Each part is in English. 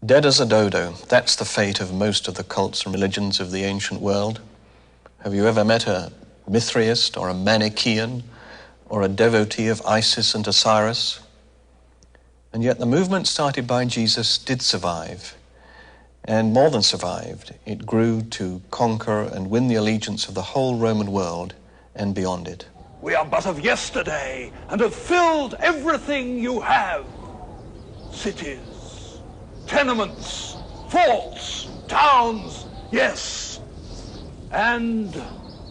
Dead as a dodo, that's the fate of most of the cults and religions of the ancient world. Have you ever met a Mithraist or a Manichaean or a devotee of Isis and Osiris? And yet the movement started by Jesus did survive, and more than survived. It grew to conquer and win the allegiance of the whole Roman world and beyond it. We are but of yesterday and have filled everything you have. Cities, tenements, forts, towns, yes, and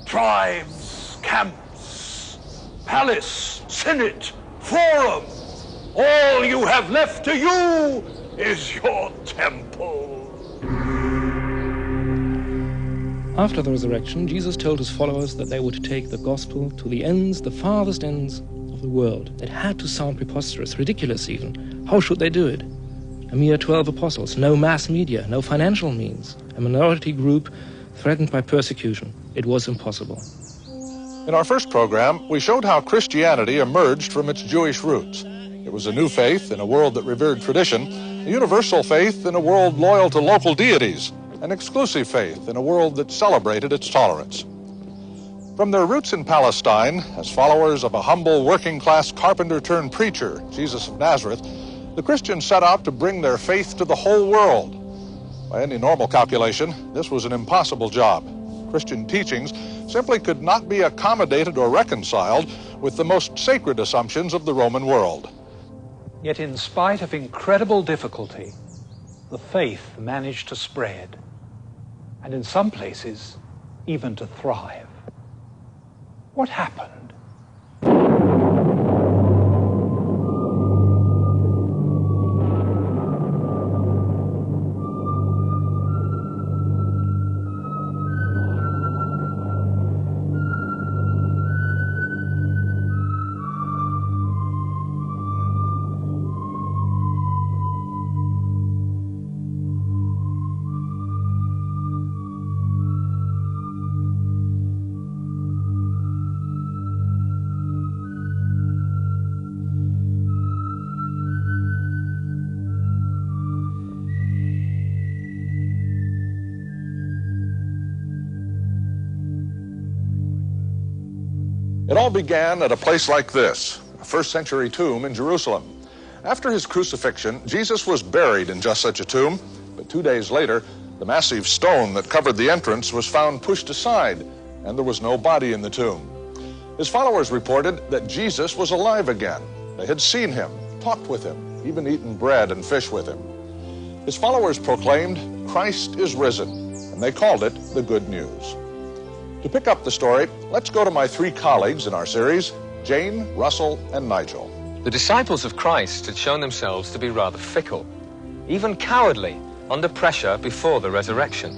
tribes, camps, palace, senate, forum. All you have left to you is your temple. After the resurrection, Jesus told his followers that they would take the gospel to the ends, the farthest ends of the world. It had to sound preposterous, ridiculous even. How should they do it? A mere 12 apostles, no mass media, no financial means, a minority group threatened by persecution. It was impossible. In our first program, we showed how Christianity emerged from its Jewish roots. It was a new faith in a world that revered tradition, a universal faith in a world loyal to local deities, an exclusive faith in a world that celebrated its tolerance. From their roots in Palestine, as followers of a humble working-class carpenter-turned-preacher, Jesus of Nazareth, the Christians set out to bring their faith to the whole world. By any normal calculation, this was an impossible job. Christian teachings simply could not be accommodated or reconciled with the most sacred assumptions of the Roman world. Yet in spite of incredible difficulty, the faith managed to spread, and in some places, even to thrive. What happened? It all began at a place like this, a first-century tomb in Jerusalem. After his crucifixion, Jesus was buried in just such a tomb, but 2 days later, the massive stone that covered the entrance was found pushed aside, and there was no body in the tomb. His followers reported that Jesus was alive again. They had seen him, talked with him, even eaten bread and fish with him. His followers proclaimed, "Christ is risen," and they called it the Good News. To pick up the story, let's go to my three colleagues in our series, Jane, Russell, and Nigel. The disciples of Christ had shown themselves to be rather fickle, even cowardly, under pressure before the resurrection.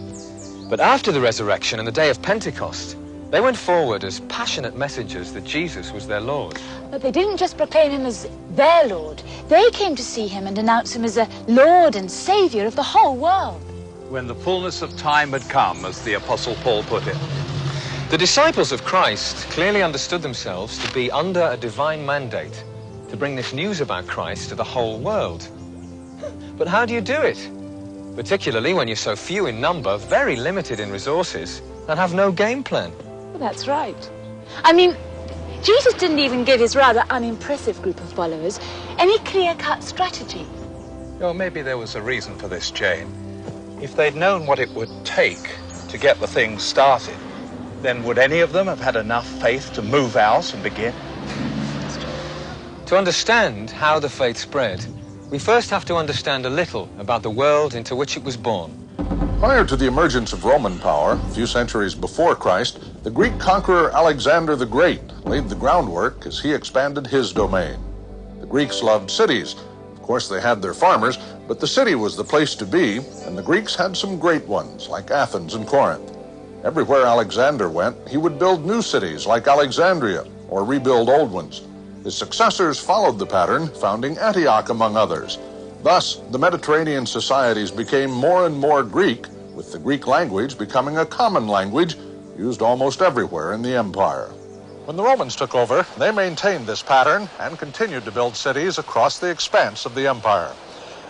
But after the resurrection and the day of Pentecost, they went forward as passionate messengers that Jesus was their Lord. But they didn't just proclaim him as their Lord. They came to see him and announce him as a Lord and Savior of the whole world. When the fullness of time had come, as the Apostle Paul put it. The disciples of Christ clearly understood themselves to be under a divine mandate to bring this news about Christ to the whole world. But how do you do it? Particularly when you're so few in number, very limited in resources, and have no game plan. Well, that's right. I mean, Jesus didn't even give his rather unimpressive group of followers any clear-cut strategy. Well, maybe there was a reason for this, Jane. If they'd known what it would take to get the thing started, then would any of them have had enough faith to move out and begin? To understand how the faith spread, we first have to understand a little about the world into which it was born. Prior to the emergence of Roman power, a few centuries before Christ, the Greek conqueror Alexander the Great laid the groundwork as he expanded his domain. The Greeks loved cities. Of course, they had their farmers, but the city was the place to be, and the Greeks had some great ones, like Athens and Corinth. Everywhere Alexander went, he would build new cities like Alexandria or rebuild old ones. His successors followed the pattern, founding Antioch among others. Thus, the Mediterranean societies became more and more Greek, with the Greek language becoming a common language used almost everywhere in the empire. When the Romans took over, they maintained this pattern and continued to build cities across the expanse of the empire.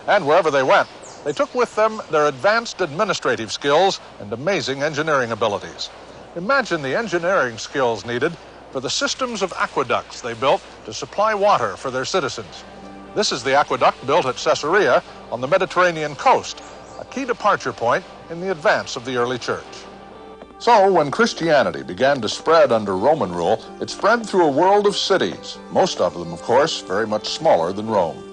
And wherever they went, They took with them their advanced administrative skills and amazing engineering abilities. Imagine the engineering skills needed for the systems of aqueducts they built to supply water for their citizens. This is the aqueduct built at Caesarea on the Mediterranean coast, a key departure point in the advance of the early church. So, when Christianity began to spread under Roman rule, it spread through a world of cities, most of them, of course, very much smaller than Rome.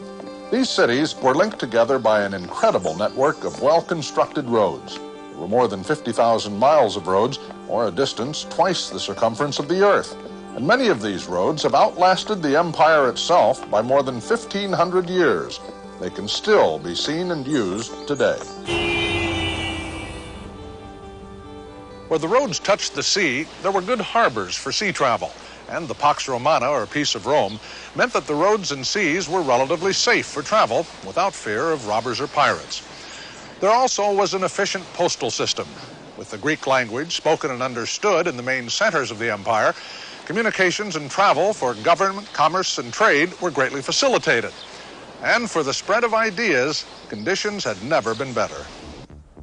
These cities were linked together by an incredible network of well-constructed roads. There were more than 50,000 miles of roads, or a distance twice the circumference of the earth. And many of these roads have outlasted the empire itself by more than 1,500 years. They can still be seen and used today. Where the roads touched the sea, there were good harbors for sea travel, and the Pax Romana, or Peace of Rome, meant that the roads and seas were relatively safe for travel without fear of robbers or pirates. There also was an efficient postal system. With the Greek language spoken and understood in the main centers of the empire, communications and travel for government, commerce, and trade were greatly facilitated. And for the spread of ideas, conditions had never been better.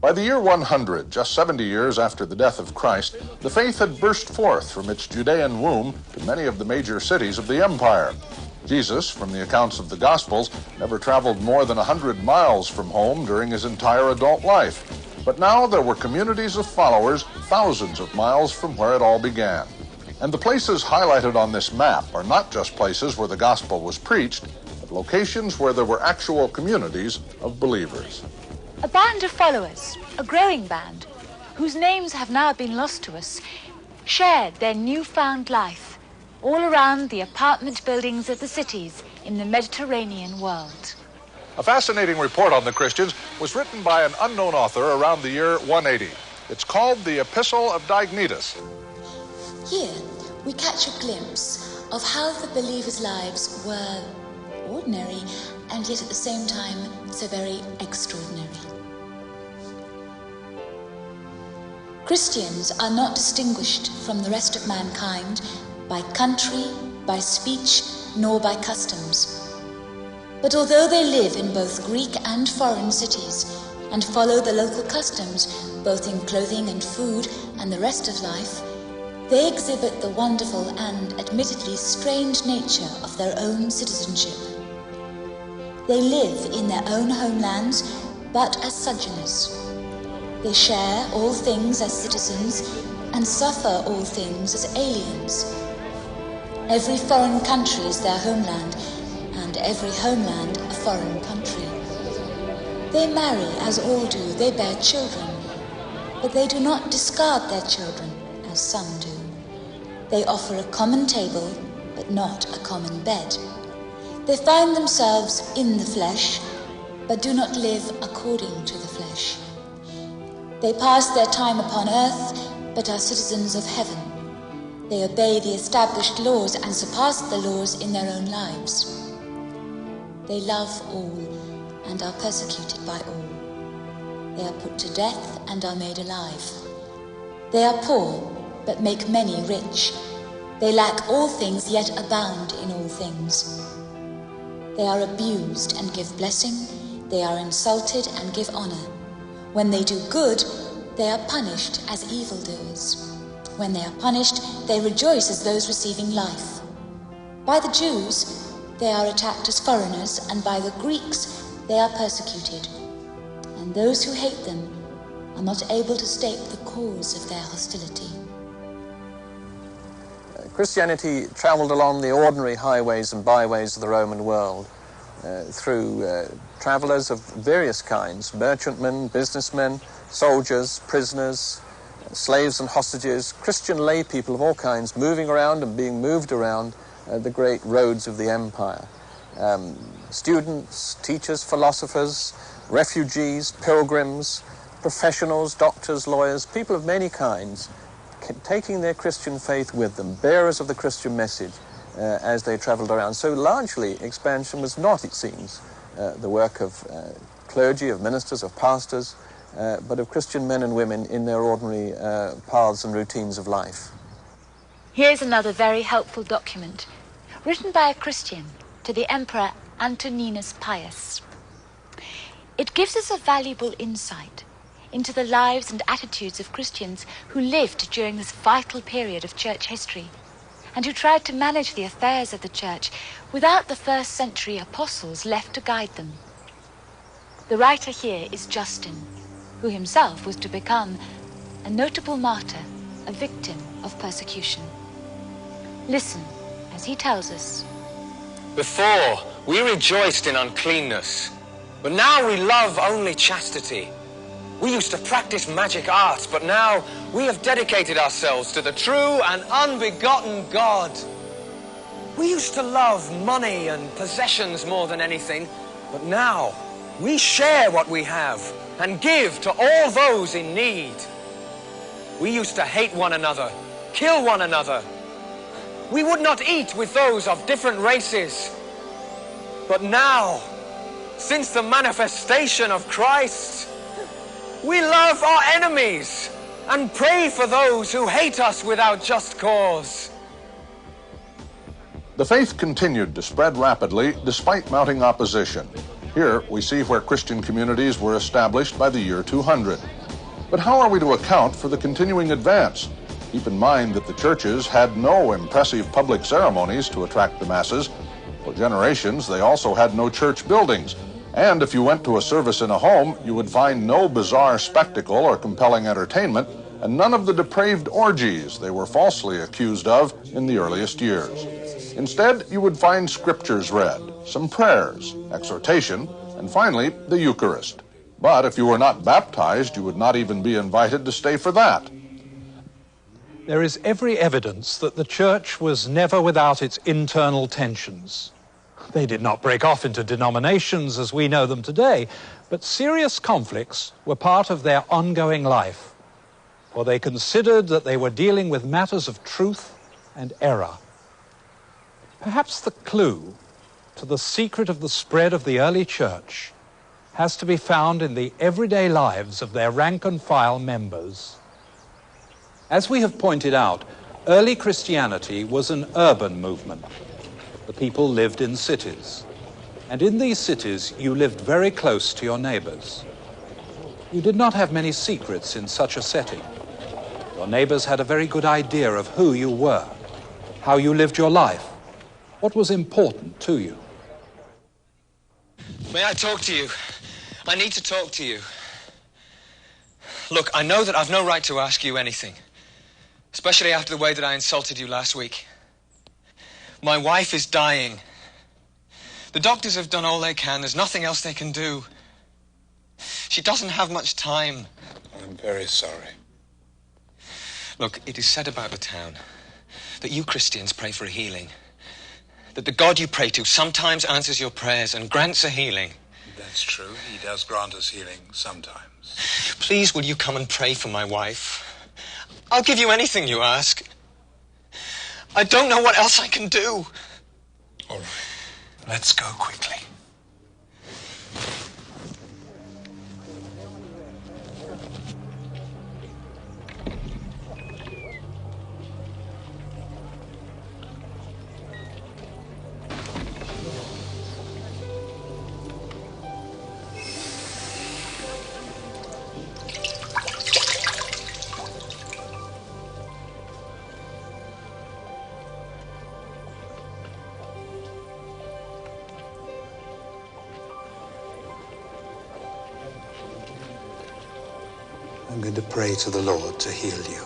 By the year 100, just 70 years after the death of Christ, the faith had burst forth from its Judean womb to many of the major cities of the empire. Jesus, from the accounts of the Gospels, never traveled more than 100 miles from home during his entire adult life. But now there were communities of followers thousands of miles from where it all began. And the places highlighted on this map are not just places where the gospel was preached, but locations where there were actual communities of believers. A band of followers, a growing band, whose names have now been lost to us, shared their newfound life all around the apartment buildings of the cities in the Mediterranean world. A fascinating report on the Christians was written by an unknown author around the year 180. It's called the Epistle of Diognetus. Here, we catch a glimpse of how the believers' lives were ordinary and yet at the same time so very extraordinary. Christians are not distinguished from the rest of mankind by country, by speech, nor by customs. But although they live in both Greek and foreign cities and follow the local customs, both in clothing and food and the rest of life, they exhibit the wonderful and admittedly strange nature of their own citizenship. They live in their own homelands, but as sojourners. They share all things as citizens and suffer all things as aliens. Every foreign country is their homeland, and every homeland a foreign country. They marry, as all do, they bear children, but they do not discard their children, as some do. They offer a common table, but not a common bed. They find themselves in the flesh, but do not live according to the flesh. They pass their time upon earth, but are citizens of heaven. They obey the established laws and surpass the laws in their own lives. They love all and are persecuted by all. They are put to death and are made alive. They are poor, but make many rich. They lack all things, yet abound in all things. They are abused and give blessing. They are insulted and give honor. When they do good, they are punished as evildoers. When they are punished, they rejoice as those receiving life. By the Jews, they are attacked as foreigners, and by the Greeks, they are persecuted. And those who hate them are not able to state the cause of their hostility. Christianity traveled along the ordinary highways and byways of the Roman world through travelers of various kinds, merchantmen, businessmen, soldiers, prisoners, slaves and hostages, Christian lay people of all kinds moving around and being moved around the great roads of the empire. Students, teachers, philosophers, refugees, pilgrims, professionals, doctors, lawyers, people of many kinds, taking their Christian faith with them, bearers of the Christian message as they traveled around. So largely, expansion was not, it seems, the work of clergy, of ministers, of pastors, but of Christian men and women in their ordinary paths and routines of life. Here's another very helpful document, written by a Christian to the Emperor Antoninus Pius. It gives us a valuable insight into the lives and attitudes of Christians who lived during this vital period of church history and who tried to manage the affairs of the church without the first century apostles left to guide them. The writer here is Justin, who himself was to become a notable martyr, a victim of persecution. Listen as he tells us. Before, we rejoiced in uncleanness, but now we love only chastity. We used to practice magic arts, but now we have dedicated ourselves to the true and unbegotten God. We used to love money and possessions more than anything, but now we share what we have and give to all those in need. We used to hate one another, kill one another. We would not eat with those of different races. But now, since the manifestation of Christ, we love our enemies and pray for those who hate us without just cause. The faith continued to spread rapidly despite mounting opposition. Here we see where Christian communities were established by the year 200. But how are we to account for the continuing advance? Keep in mind that the churches had no impressive public ceremonies to attract the masses. For generations, they also had no church buildings. And if you went to a service in a home, you would find no bizarre spectacle or compelling entertainment, and none of the depraved orgies they were falsely accused of in the earliest years. Instead, you would find scriptures read, some prayers, exhortation, and finally, the Eucharist. But if you were not baptized, you would not even be invited to stay for that. There is every evidence that the church was never without its internal tensions. They did not break off into denominations as we know them today, but serious conflicts were part of their ongoing life, for they considered that they were dealing with matters of truth and error. Perhaps the clue to the secret of the spread of the early church has to be found in the everyday lives of their rank-and-file members. As we have pointed out, early Christianity was an urban movement. The people lived in cities, and in these cities you lived very close to your neighbors. You did not have many secrets in such a setting. Your neighbors had a very good idea of who you were, how you lived your life, what was important to you. May I talk to you? I need to talk to you. Look, I know that I've no right to ask you anything, especially after the way that I insulted you last week. My wife is dying. The doctors have done all they can. There's nothing else they can do. She doesn't have much time. I'm very sorry. Look, it is said about the town that you Christians pray for a healing. That the God you pray to sometimes answers your prayers and grants a healing. That's true. He does grant us healing sometimes. Please, will you come and pray for my wife? I'll give you anything you ask. I don't know what else I can do. All right. Let's go quickly. I'm going to pray to the Lord to heal you.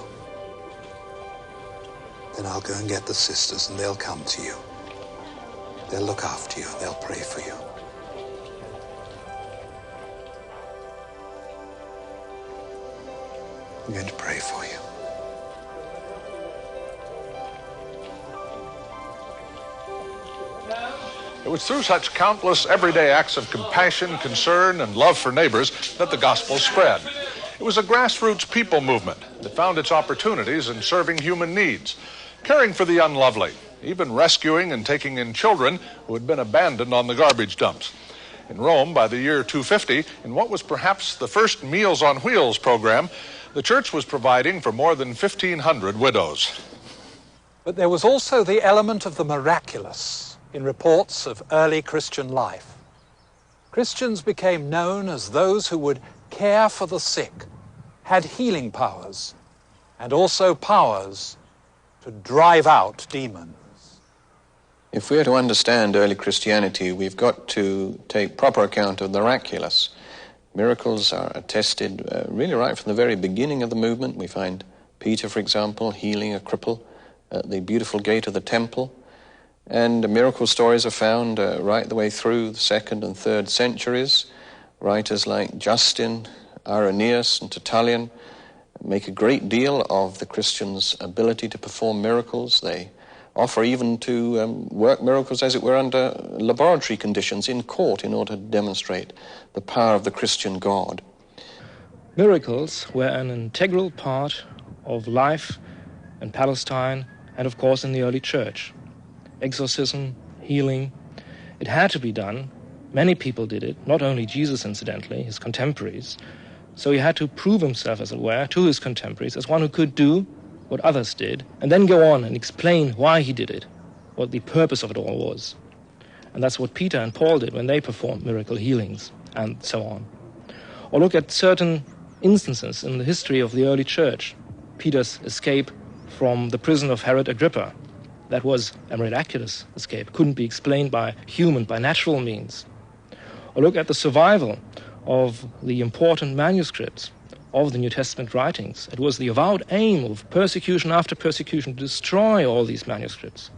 Then I'll go and get the sisters and they'll come to you. They'll look after you and they'll pray for you. I'm going to pray for you. It was through such countless everyday acts of compassion, concern, and love for neighbors that the gospel spread. It was a grassroots people movement that found its opportunities in serving human needs, caring for the unlovely, even rescuing and taking in children who had been abandoned on the garbage dumps. In Rome, by the year 250, in what was perhaps the first Meals on Wheels program, the church was providing for more than 1,500 widows. But there was also the element of the miraculous in reports of early Christian life. Christians became known as those who would care for the sick, had healing powers, and also powers to drive out demons. If we are to understand early Christianity, we've got to take proper account of the miraculous. Miracles are attested really right from the very beginning of the movement. We find Peter, for example, healing a cripple at the beautiful gate of the temple. And miracle stories are found right the way through the 2nd and 3rd centuries. Writers like Justin, Irenaeus, and Tertullian make a great deal of the Christians' ability to perform miracles. They offer even to work miracles, as it were, under laboratory conditions in court in order to demonstrate the power of the Christian God. Miracles were an integral part of life in Palestine and, of course, in the early church. Exorcism, healing, it had to be done. Many people did it, not only Jesus, incidentally, his contemporaries. So he had to prove himself, as it were, to his contemporaries as one who could do what others did, and then go on and explain why he did it, what the purpose of it all was. And that's what Peter and Paul did when they performed miracle healings, and so on. Or look at certain instances in the history of the early church. Peter's escape from the prison of Herod Agrippa. That was a miraculous escape, couldn't be explained by human, by natural means. Or look at the survival of the important manuscripts of the New Testament writings. It was the avowed aim of persecution after persecution to destroy all these manuscripts.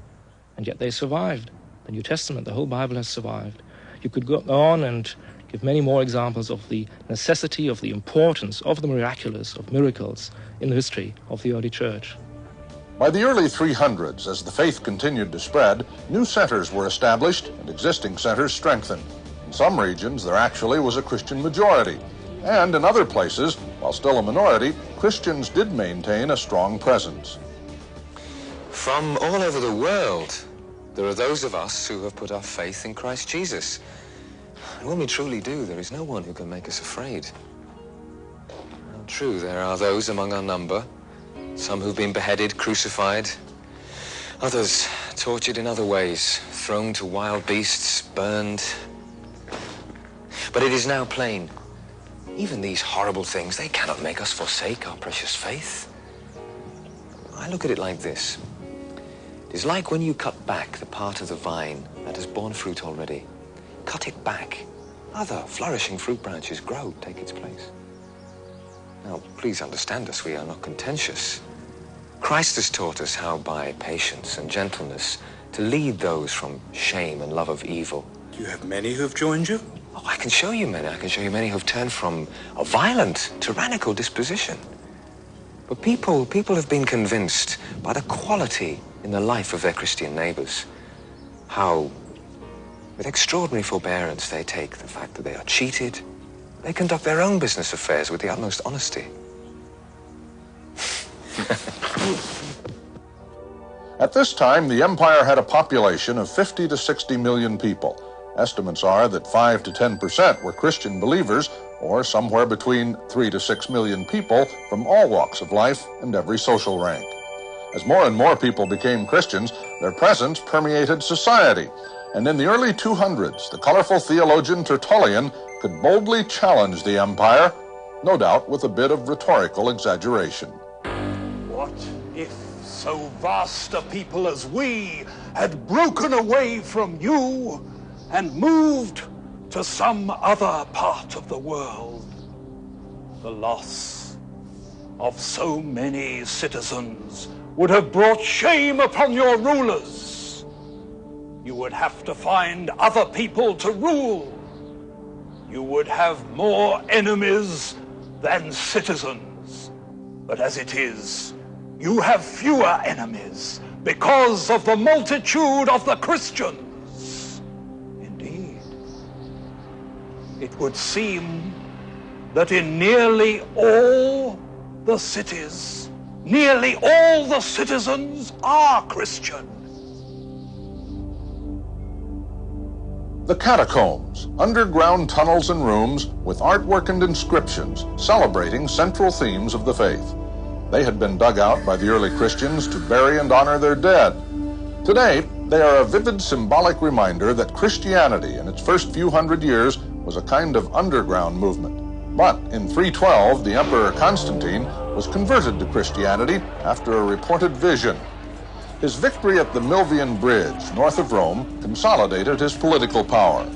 And yet they survived. The New Testament, the whole Bible has survived. You could go on and give many more examples of the necessity, of the importance of the miraculous, of miracles in the history of the early church. By the early 300s, as the faith continued to spread, new centers were established and existing centers strengthened. In some regions, there actually was a Christian majority. And in other places, while still a minority, Christians did maintain a strong presence. From all over the world, there are those of us who have put our faith in Christ Jesus. And when we truly do, there is no one who can make us afraid. Now, true, there are those among our number, some who've been beheaded, crucified, others tortured in other ways, thrown to wild beasts, burned. But it is now plain, even these horrible things, they cannot make us forsake our precious faith. I look at it like this. It is like when you cut back the part of the vine that has borne fruit already. Cut it back. Other flourishing fruit branches grow, take its place. Now, please understand us, we are not contentious. Christ has taught us how by patience and gentleness to lead those from shame and love of evil. Do you have many who have joined you? Oh, I can show you many. I can show you many who've turned from a violent, tyrannical disposition. But people have been convinced by the quality in the life of their Christian neighbors, how with extraordinary forbearance they take the fact that they are cheated. They conduct their own business affairs with the utmost honesty. At this time, the empire had a population of 50 to 60 million people. Estimates are that 5 to 10% were Christian believers, or somewhere between 3 to 6 million people from all walks of life and every social rank. As more and more people became Christians, their presence permeated society. And in the early 200s, the colorful theologian Tertullian could boldly challenge the empire, no doubt with a bit of rhetorical exaggeration. What if so vast a people as we had broken away from you and moved to some other part of the world? The loss of so many citizens would have brought shame upon your rulers. You would have to find other people to rule. You would have more enemies than citizens. But as it is, you have fewer enemies because of the multitude of the Christians. Indeed, it would seem that in nearly all the cities, nearly all the citizens are Christian. The catacombs, underground tunnels and rooms with artwork and inscriptions celebrating central themes of the faith. They had been dug out by the early Christians to bury and honor their dead. Today, they are a vivid symbolic reminder that Christianity in its first few hundred years was a kind of underground movement. But in 312, the Emperor Constantine was converted to Christianity after a reported vision. His victory at the Milvian Bridge, north of Rome, consolidated his political power.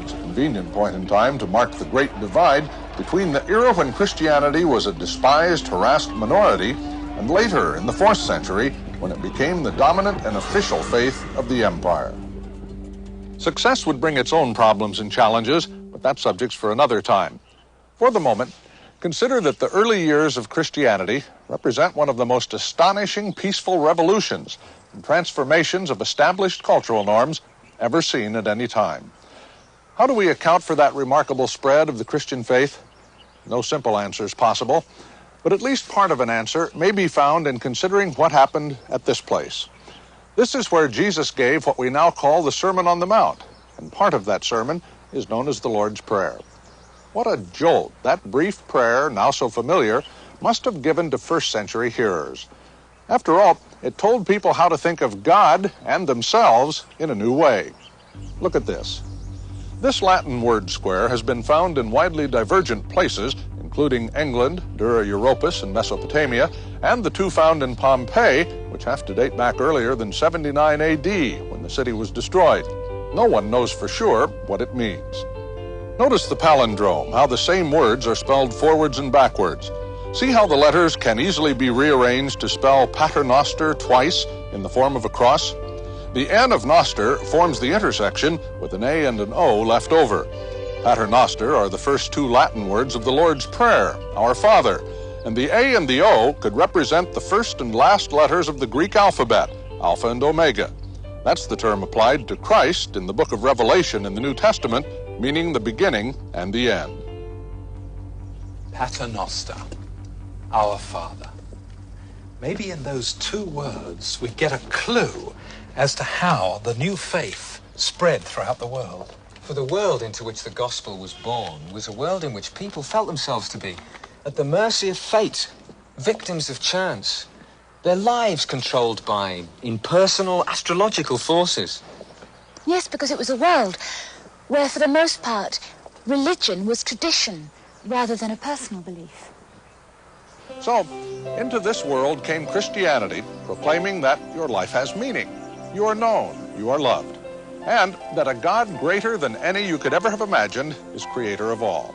It's a convenient point in time to mark the great divide between the era when Christianity was a despised, harassed minority, and later, in the 4th century, when it became the dominant and official faith of the empire. Success would bring its own problems and challenges, but that's subjects for another time. For the moment, consider that the early years of Christianity represent one of the most astonishing peaceful revolutions and transformations of established cultural norms ever seen at any time. How do we account for that remarkable spread of the Christian faith? No simple answer is possible, but at least part of an answer may be found in considering what happened at this place. This is where Jesus gave what we now call the Sermon on the Mount, and part of that sermon is known as the Lord's Prayer. What a jolt that brief prayer, now so familiar, must have given to first-century hearers. After all, it told people how to think of God and themselves in a new way. Look at this. This Latin word square has been found in widely divergent places, including England, Dura Europus in Mesopotamia, and the two found in Pompeii, which have to date back earlier than 79 AD, when the city was destroyed. No one knows for sure what it means. Notice the palindrome, how the same words are spelled forwards and backwards. See how the letters can easily be rearranged to spell Paternoster twice in the form of a cross? The N of Noster forms the intersection with an A and an O left over. Paternoster are the first two Latin words of the Lord's Prayer, Our Father, and the A and the O could represent the first and last letters of the Greek alphabet, Alpha and Omega. That's the term applied to Christ in the book of Revelation in the New Testament, meaning the beginning and the end. Paternoster, our Father. Maybe in those two words we get a clue as to how the new faith spread throughout the world. For the world into which the gospel was born was a world in which people felt themselves to be at the mercy of fate, victims of chance, their lives controlled by impersonal astrological forces. Yes, because it was a world where, for the most part, religion was tradition rather than a personal belief. So, into this world came Christianity, proclaiming that your life has meaning, you are known, you are loved, and that a God greater than any you could ever have imagined is creator of all.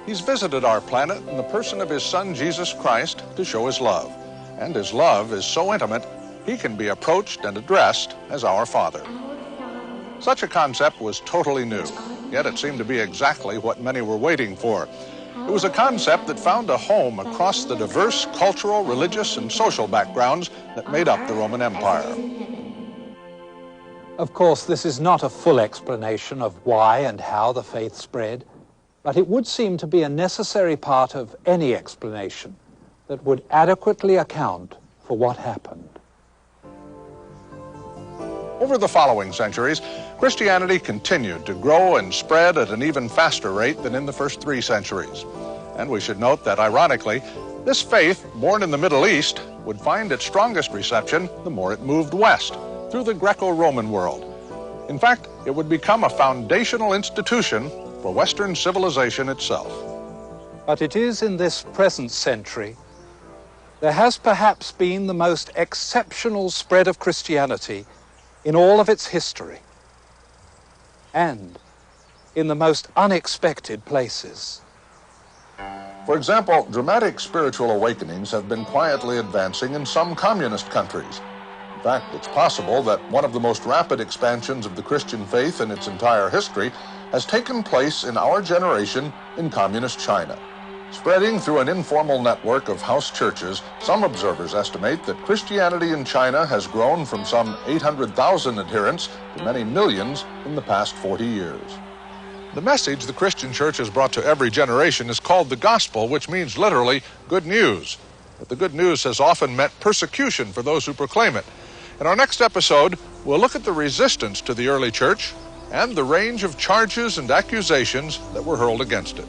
He's visited our planet in the person of his Son, Jesus Christ, to show his love. And his love is so intimate, he can be approached and addressed as our Father. Such a concept was totally new, yet it seemed to be exactly what many were waiting for. It was a concept that found a home across the diverse cultural, religious, and social backgrounds that made up the Roman Empire. Of course, this is not a full explanation of why and how the faith spread, but it would seem to be a necessary part of any explanation that would adequately account for what happened. Over the following centuries, Christianity continued to grow and spread at an even faster rate than in the first 3 centuries. And we should note that, ironically, this faith, born in the Middle East, would find its strongest reception the more it moved west, through the Greco-Roman world. In fact, it would become a foundational institution for Western civilization itself. But it is in this present century there has perhaps been the most exceptional spread of Christianity in all of its history, and in the most unexpected places. For example, dramatic spiritual awakenings have been quietly advancing in some communist countries. In fact, it's possible that one of the most rapid expansions of the Christian faith in its entire history has taken place in our generation in communist China. Spreading through an informal network of house churches, some observers estimate that Christianity in China has grown from some 800,000 adherents to many millions in the past 40 years. The message the Christian church has brought to every generation is called the gospel, which means literally good news. But the good news has often meant persecution for those who proclaim it. In our next episode, we'll look at the resistance to the early church and the range of charges and accusations that were hurled against it.